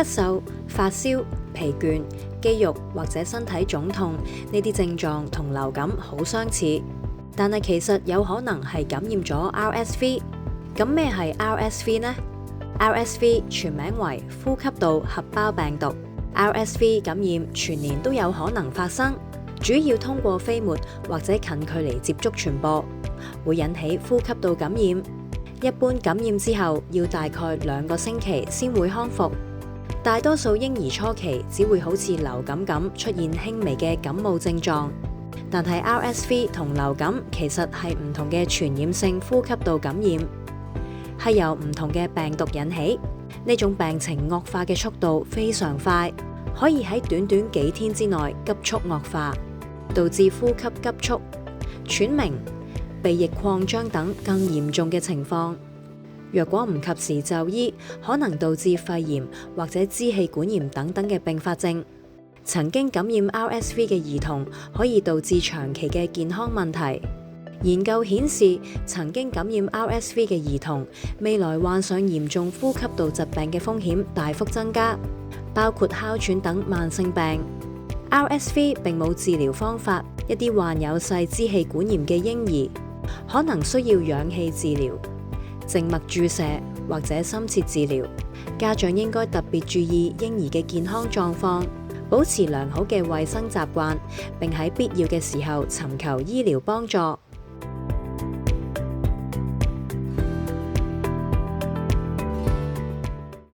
咳嗽、發燒、疲倦、肌肉或者身體腫痛呢啲症狀同流感好相似，但係其實有可能係感染咗 RSV。咁咩係 RSV 呢？ RSV 全名為呼吸道合胞病毒。RSV 感染全年都有可能發生，主要通過飛沫或者近距離接觸傳播，會引起呼吸道感染。一般感染之後要大概2個星期先會康復。大多數嬰兒初期只會好似流感咁出現輕微嘅感冒症狀，但係 RSV 同流感其實係唔同嘅傳染性呼吸道感染，係由唔同嘅病毒引起。呢種病情惡化嘅速度非常快，可以喺短短幾天之內急速惡化，導致呼吸急促、喘鳴、鼻翼擴張等更嚴重嘅情況。若果唔及時就醫，可能導致肺炎或者支氣管炎等等嘅併發症。曾經感染 RSV 嘅兒童可以導致長期嘅健康問題。研究顯示，曾經感染 RSV 嘅兒童未來患上嚴重呼吸道疾病嘅風險大幅增加，包括哮喘等慢性病。RSV 並冇治療方法，一啲患有細支氣管炎嘅嬰兒可能需要氧氣治療、靜脈注射或者深切治療。家長應該特別注意嬰兒嘅健康狀況，保持良好嘅衛生習慣，並喺必要嘅時候尋求醫療幫助。